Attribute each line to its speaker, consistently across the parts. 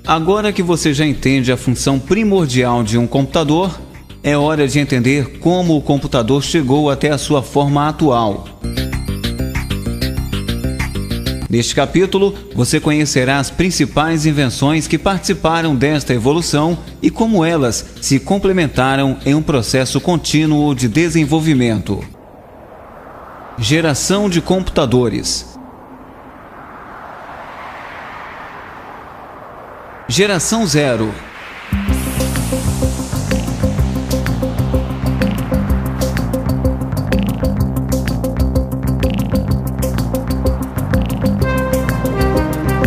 Speaker 1: Agora que você já entende a função primordial de um computador, é hora de entender como o computador chegou até a sua forma atual. Neste capítulo, você conhecerá as principais invenções que participaram desta evolução e como elas se complementaram em um processo contínuo de desenvolvimento. Geração de computadores. Geração 0.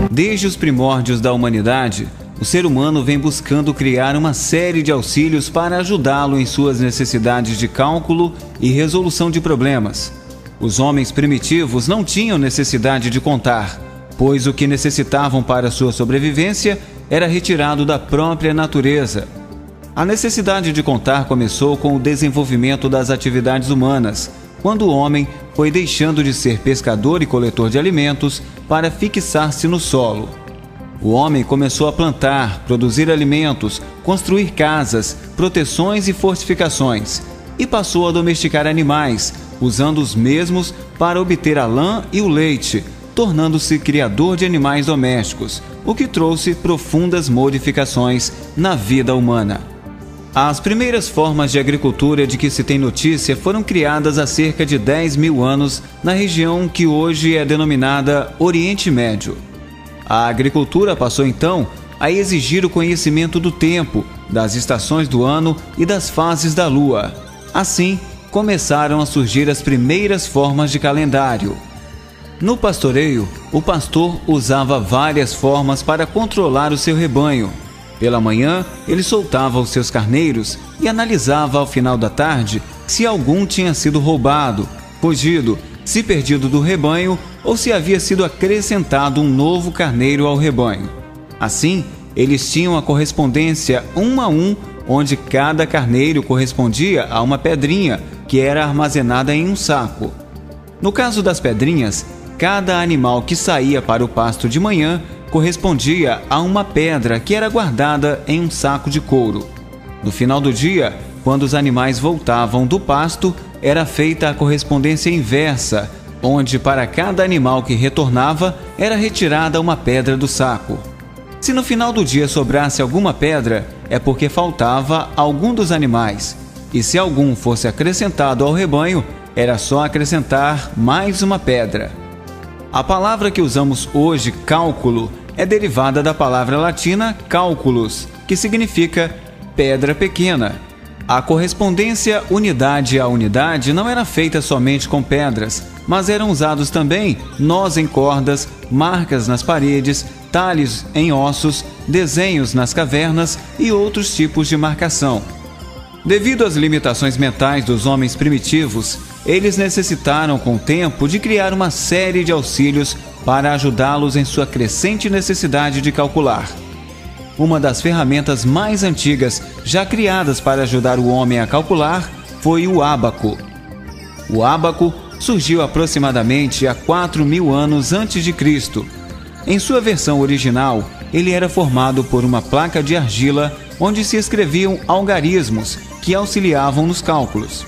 Speaker 1: Desde os primórdios da humanidade, o ser humano vem buscando criar uma série de auxílios para ajudá-lo em suas necessidades de cálculo e resolução de problemas. Os homens primitivos não tinham necessidade de contar, pois o que necessitavam para sua sobrevivência era retirado da própria natureza. A necessidade de contar começou com o desenvolvimento das atividades humanas, quando o homem foi deixando de ser pescador e coletor de alimentos para fixar-se no solo. O homem começou a plantar, produzir alimentos, construir casas, proteções e fortificações, e passou a domesticar animais, usando os mesmos para obter a lã e o leite, tornando-se criador de animais domésticos, o que trouxe profundas modificações na vida humana. As primeiras formas de agricultura de que se tem notícia foram criadas há cerca de 10 mil anos na região que hoje é denominada Oriente Médio. A agricultura passou então a exigir o conhecimento do tempo, das estações do ano e das fases da lua. Assim, começaram a surgir as primeiras formas de calendário. No pastoreio, o pastor usava várias formas para controlar o seu rebanho. Pela manhã, ele soltava os seus carneiros e analisava ao final da tarde se algum tinha sido roubado, fugido, se perdido do rebanho ou se havia sido acrescentado um novo carneiro ao rebanho. Assim, eles tinham a correspondência 1 a 1, onde cada carneiro correspondia a uma pedrinha que era armazenada em um saco. No caso das pedrinhas, cada animal que saía para o pasto de manhã correspondia a uma pedra que era guardada em um saco de couro. No final do dia, quando os animais voltavam do pasto, era feita a correspondência inversa, onde para cada animal que retornava era retirada uma pedra do saco. Se no final do dia sobrasse alguma pedra, é porque faltava algum dos animais, e se algum fosse acrescentado ao rebanho, era só acrescentar mais uma pedra. A palavra que usamos hoje, cálculo, é derivada da palavra latina calculus, que significa pedra pequena. A correspondência unidade a unidade não era feita somente com pedras, mas eram usados também nós em cordas, marcas nas paredes, talhos em ossos, desenhos nas cavernas e outros tipos de marcação. Devido às limitações mentais dos homens primitivos, eles necessitaram com o tempo de criar uma série de auxílios para ajudá-los em sua crescente necessidade de calcular. Uma das ferramentas mais antigas já criadas para ajudar o homem a calcular foi o ábaco. O ábaco surgiu aproximadamente há 4.000 anos antes de Cristo. Em sua versão original, ele era formado por uma placa de argila onde se escreviam algarismos que auxiliavam nos cálculos.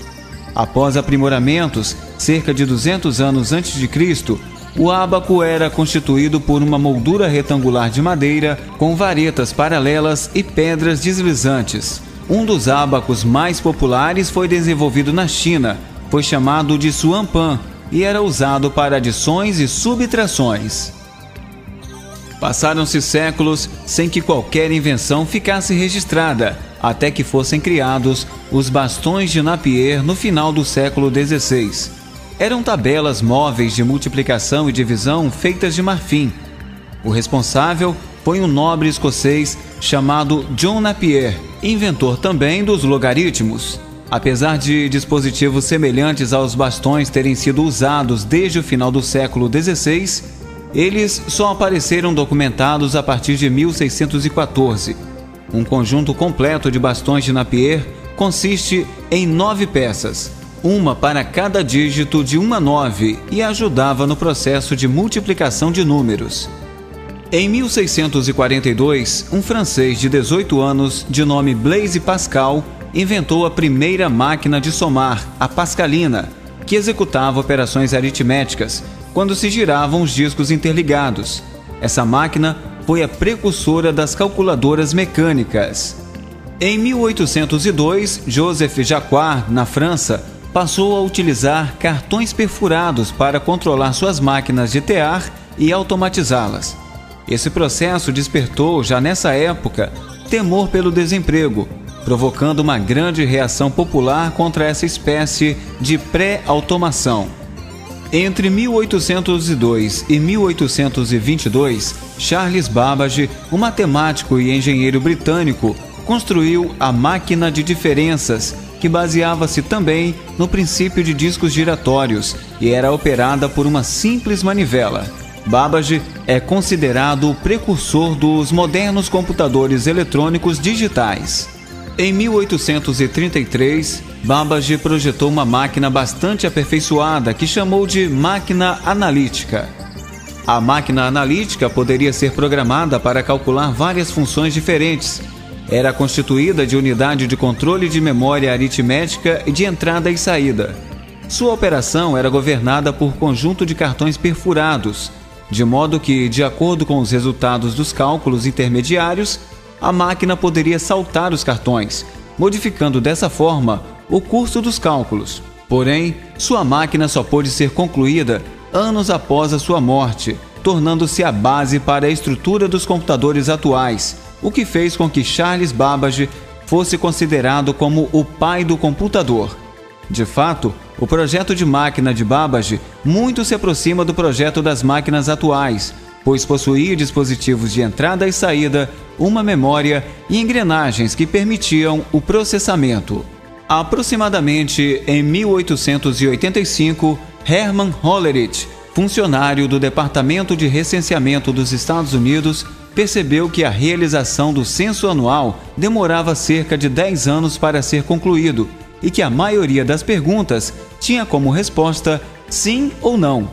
Speaker 1: Após aprimoramentos, cerca de 200 anos antes de Cristo, o ábaco era constituído por uma moldura retangular de madeira com varetas paralelas e pedras deslizantes. Um dos ábacos mais populares foi desenvolvido na China, foi chamado de Suanpan e era usado para adições e subtrações. Passaram-se séculos sem que qualquer invenção ficasse registrada, até que fossem criados os bastões de Napier no final do século XVI. Eram tabelas móveis de multiplicação e divisão feitas de marfim. O responsável foi um nobre escocês chamado John Napier, inventor também dos logaritmos. Apesar de dispositivos semelhantes aos bastões terem sido usados desde o final do século XVI, eles só apareceram documentados a partir de 1614. Um conjunto completo de bastões de Napier consiste em 9 peças, uma para cada dígito de 1 a 9, e ajudava no processo de multiplicação de números. Em 1642, um francês de 18 anos, de nome Blaise Pascal, inventou a primeira máquina de somar, a pascalina, que executava operações aritméticas quando se giravam os discos interligados. Essa máquina foi a precursora das calculadoras mecânicas. Em 1802, Joseph Jacquard, na França, passou a utilizar cartões perfurados para controlar suas máquinas de tear e automatizá-las. Esse processo despertou, já nessa época, temor pelo desemprego, provocando uma grande reação popular contra essa espécie de pré-automação. Entre 1802 e 1822, Charles Babbage, um matemático e engenheiro britânico, construiu a máquina de diferenças, que baseava-se também no princípio de discos giratórios e era operada por uma simples manivela. Babbage é considerado o precursor dos modernos computadores eletrônicos digitais. Em 1833, Babbage projetou uma máquina bastante aperfeiçoada que chamou de máquina analítica. A máquina analítica poderia ser programada para calcular várias funções diferentes. Era constituída de unidade de controle de memória aritmética e de entrada e saída. Sua operação era governada por conjunto de cartões perfurados, de modo que, de acordo com os resultados dos cálculos intermediários, a máquina poderia saltar os cartões, modificando dessa forma o curso dos cálculos. Porém, sua máquina só pôde ser concluída anos após a sua morte, tornando-se a base para a estrutura dos computadores atuais, o que fez com que Charles Babbage fosse considerado como o pai do computador. De fato, o projeto de máquina de Babbage muito se aproxima do projeto das máquinas atuais, pois possuía dispositivos de entrada e saída, uma memória e engrenagens que permitiam o processamento. Aproximadamente em 1885, Hermann Hollerith, funcionário do Departamento de Recenseamento dos Estados Unidos, percebeu que a realização do censo anual demorava cerca de 10 anos para ser concluído e que a maioria das perguntas tinha como resposta sim ou não.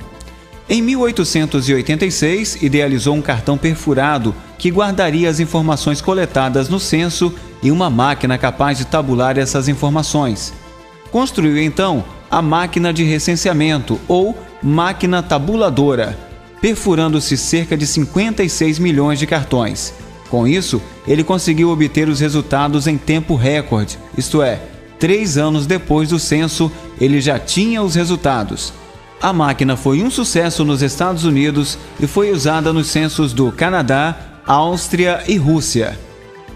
Speaker 1: Em 1886, idealizou um cartão perfurado que guardaria as informações coletadas no censo e uma máquina capaz de tabular essas informações. Construiu então a máquina de recenseamento, ou máquina tabuladora, perfurando-se cerca de 56 milhões de cartões. Com isso, ele conseguiu obter os resultados em tempo recorde, isto é, 3 anos depois do censo, ele já tinha os resultados. A máquina foi um sucesso nos Estados Unidos e foi usada nos censos do Canadá, Áustria e Rússia.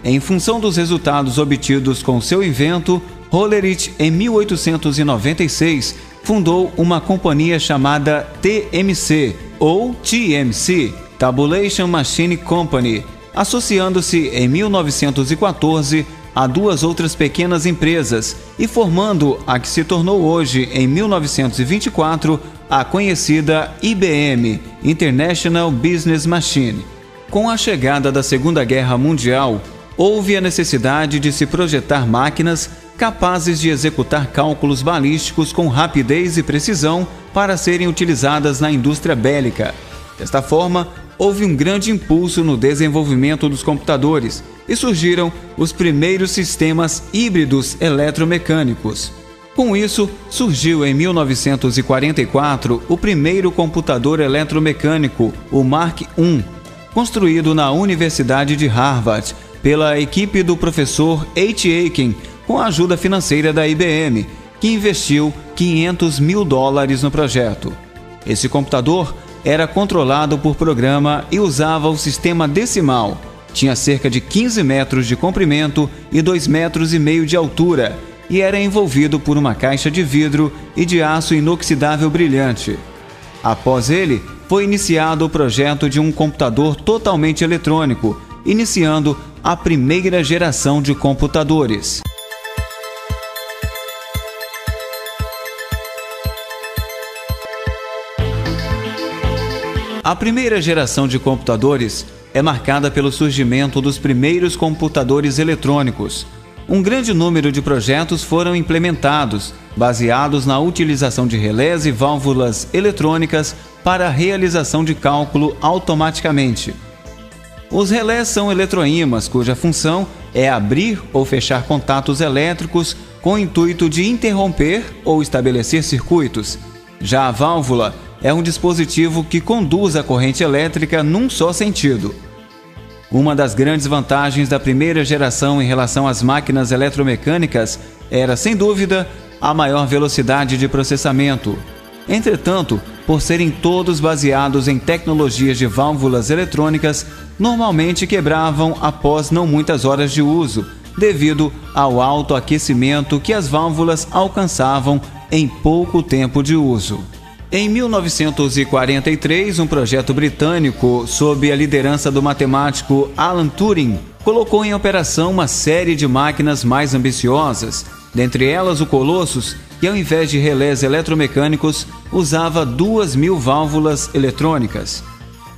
Speaker 1: Em função dos resultados obtidos com seu invento, Hollerith, em 1896, fundou uma companhia chamada TMC, ou TMC, Tabulation Machine Company, associando-se em 1914 a 2 outras pequenas empresas e formando a que se tornou hoje, em 1924, a conhecida IBM, International Business Machine. Com a chegada da Segunda Guerra Mundial, houve a necessidade de se projetar máquinas capazes de executar cálculos balísticos com rapidez e precisão para serem utilizadas na indústria bélica. Desta forma, houve um grande impulso no desenvolvimento dos computadores e surgiram os primeiros sistemas híbridos eletromecânicos. Com isso, surgiu em 1944 o primeiro computador eletromecânico, o Mark I, construído na Universidade de Harvard pela equipe do professor H. Aiken, com a ajuda financeira da IBM, que investiu $500 mil no projeto. Esse computador era controlado por programa e usava o sistema decimal. Tinha cerca de 15 metros de comprimento e 2,5 metros de altura e era envolvido por uma caixa de vidro e de aço inoxidável brilhante. Após ele, foi iniciado o projeto de um computador totalmente eletrônico, iniciando a primeira geração de computadores. A primeira geração de computadores é marcada pelo surgimento dos primeiros computadores eletrônicos. Um grande número de projetos foram implementados, baseados na utilização de relés e válvulas eletrônicas para a realização de cálculo automaticamente. Os relés são eletroímãs cuja função é abrir ou fechar contatos elétricos com o intuito de interromper ou estabelecer circuitos. Já a válvula é um dispositivo que conduz a corrente elétrica num só sentido. Uma das grandes vantagens da primeira geração em relação às máquinas eletromecânicas era, sem dúvida, a maior velocidade de processamento. Entretanto, por serem todos baseados em tecnologias de válvulas eletrônicas, normalmente quebravam após não muitas horas de uso, devido ao alto aquecimento que as válvulas alcançavam em pouco tempo de uso. Em 1943, um projeto britânico, sob a liderança do matemático Alan Turing, colocou em operação uma série de máquinas mais ambiciosas, dentre elas o Colossus, que ao invés de relés eletromecânicos, usava 2.000 válvulas eletrônicas.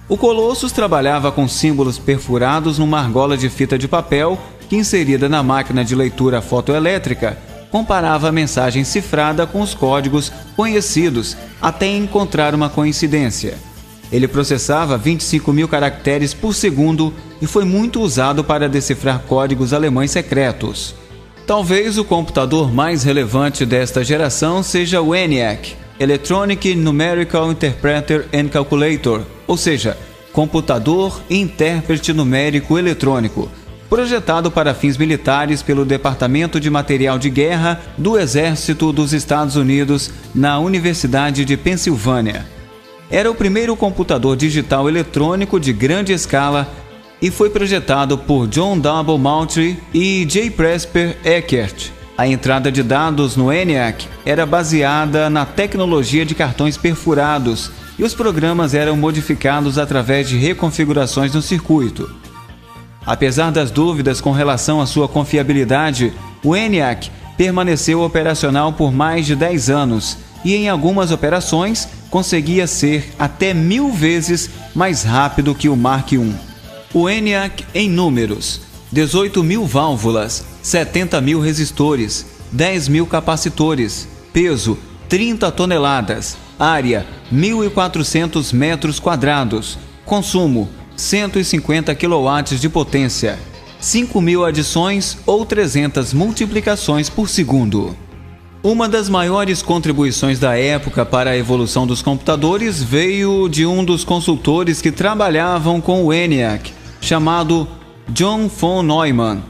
Speaker 1: O Colossus trabalhava com símbolos perfurados numa argola de fita de papel que, inserida na máquina de leitura fotoelétrica, comparava a mensagem cifrada com os códigos conhecidos até encontrar uma coincidência. Ele processava 25.000 caracteres por segundo e foi muito usado para decifrar códigos alemães secretos. Talvez o computador mais relevante desta geração seja o ENIAC, Electronic Numerical Interpreter and Calculator, ou seja, computador e intérprete numérico eletrônico, projetado para fins militares pelo Departamento de Material de Guerra do Exército dos Estados Unidos na Universidade de Pensilvânia. Era o primeiro computador digital eletrônico de grande escala e foi projetado por John W. Moultrie e J. Presper Eckert. A entrada de dados no ENIAC era baseada na tecnologia de cartões perfurados e os programas eram modificados através de reconfigurações no circuito. Apesar das dúvidas com relação à sua confiabilidade, o ENIAC permaneceu operacional por mais de 10 anos e em algumas operações conseguia ser até 1000 vezes mais rápido que o Mark I. O ENIAC em números: 18.000 válvulas, 70.000 resistores, 10.000 capacitores, peso 30 toneladas, área 1.400 metros quadrados, consumo 150 kW de potência, 5.000 adições ou 300 multiplicações por segundo. Uma das maiores contribuições da época para a evolução dos computadores veio de um dos consultores que trabalhavam com o ENIAC, chamado John von Neumann.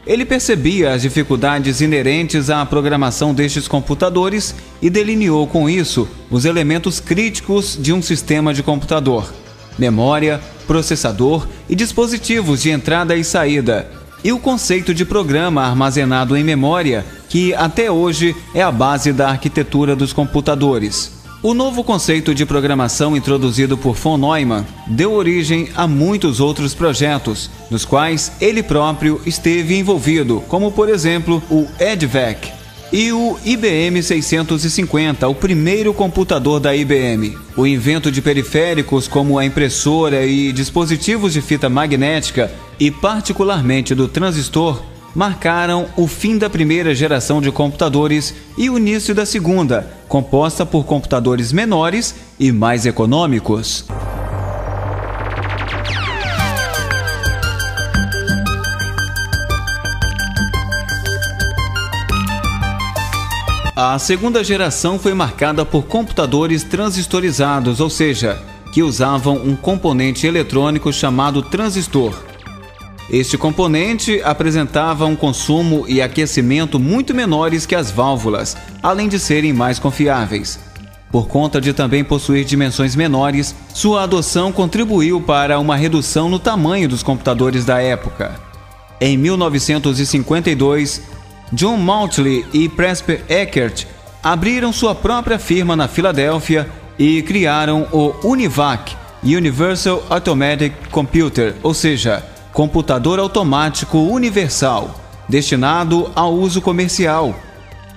Speaker 1: Ele percebia as dificuldades inerentes à programação destes computadores e delineou com isso os elementos críticos de um sistema de computador: memória, processador e dispositivos de entrada e saída, e o conceito de programa armazenado em memória, que até hoje é a base da arquitetura dos computadores. O novo conceito de programação introduzido por von Neumann deu origem a muitos outros projetos, nos quais ele próprio esteve envolvido, como por exemplo o EDVAC e o IBM 650, o primeiro computador da IBM. O invento de periféricos como a impressora e dispositivos de fita magnética, e particularmente do transistor, marcaram o fim da primeira geração de computadores e o início da segunda, composta por computadores menores e mais econômicos. A segunda geração foi marcada por computadores transistorizados, ou seja, que usavam um componente eletrônico chamado transistor. Este componente apresentava um consumo e aquecimento muito menores que as válvulas, além de serem mais confiáveis. Por conta de também possuir dimensões menores, sua adoção contribuiu para uma redução no tamanho dos computadores da época. Em 1952, John Moultrie e Presper Eckert abriram sua própria firma na Filadélfia e criaram o UNIVAC, Universal Automatic Computer, ou seja, computador automático universal, destinado ao uso comercial.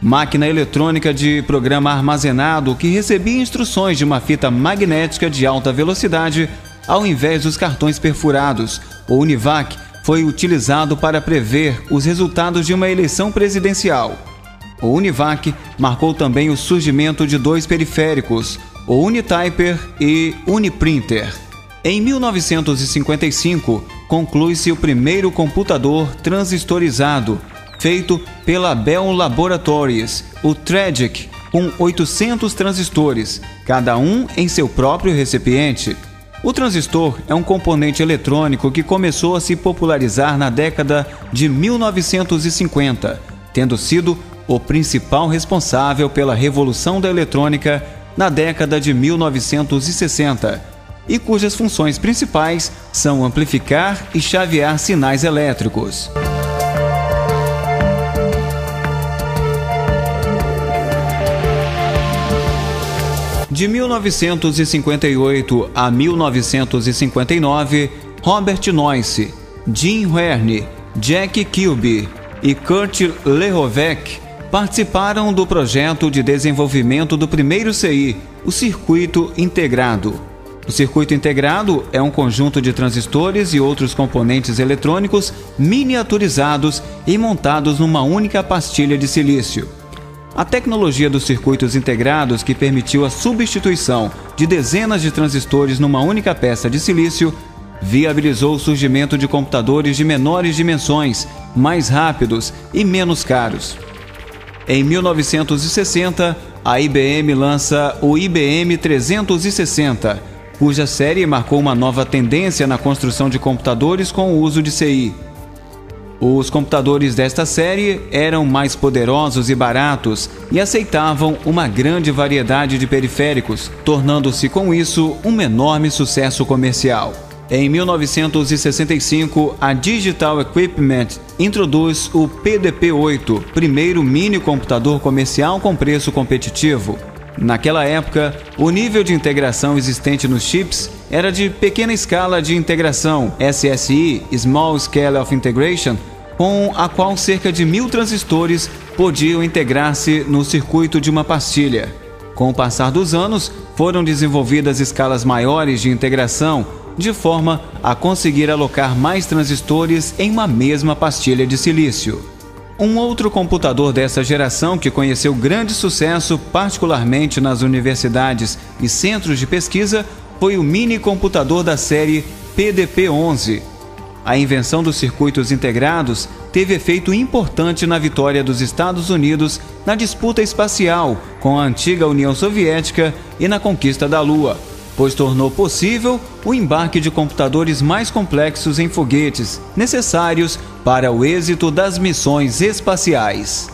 Speaker 1: Máquina eletrônica de programa armazenado que recebia instruções de uma fita magnética de alta velocidade ao invés dos cartões perfurados. O UNIVAC foi utilizado para prever os resultados de uma eleição presidencial. O UNIVAC marcou também o surgimento de dois periféricos, o Unityper e Uniprinter. Em 1955, conclui-se o primeiro computador transistorizado, feito pela Bell Laboratories, o TREGIC, com 800 transistores, cada um em seu próprio recipiente. O transistor é um componente eletrônico que começou a se popularizar na década de 1950, tendo sido o principal responsável pela revolução da eletrônica na década de 1960, e cujas funções principais são amplificar e chavear sinais elétricos. De 1958 a 1959, Robert Noyce, Jim Verne, Jack Kilby e Kurt Lehovec participaram do projeto de desenvolvimento do primeiro CI, o circuito integrado. O circuito integrado é um conjunto de transistores e outros componentes eletrônicos miniaturizados e montados numa única pastilha de silício. A tecnologia dos circuitos integrados, que permitiu a substituição de dezenas de transistores numa única peça de silício, viabilizou o surgimento de computadores de menores dimensões, mais rápidos e menos caros. Em 1960, a IBM lança o IBM 360, cuja série marcou uma nova tendência na construção de computadores com o uso de CI. Os computadores desta série eram mais poderosos e baratos e aceitavam uma grande variedade de periféricos, tornando-se com isso um enorme sucesso comercial. Em 1965, a Digital Equipment introduz o PDP-8, primeiro mini-computador comercial com preço competitivo. Naquela época, o nível de integração existente nos chips era de pequena escala de integração, SSI, Small Scale of Integration, com a qual cerca de 1000 transistores podiam integrar-se no circuito de uma pastilha. Com o passar dos anos, foram desenvolvidas escalas maiores de integração, de forma a conseguir alocar mais transistores em uma mesma pastilha de silício. Um outro computador dessa geração que conheceu grande sucesso, particularmente nas universidades e centros de pesquisa, foi o mini-computador da série PDP-11. A invenção dos circuitos integrados teve efeito importante na vitória dos Estados Unidos na disputa espacial com a antiga União Soviética e na conquista da Lua, pois tornou possível o embarque de computadores mais complexos em foguetes, necessários para o êxito das missões espaciais.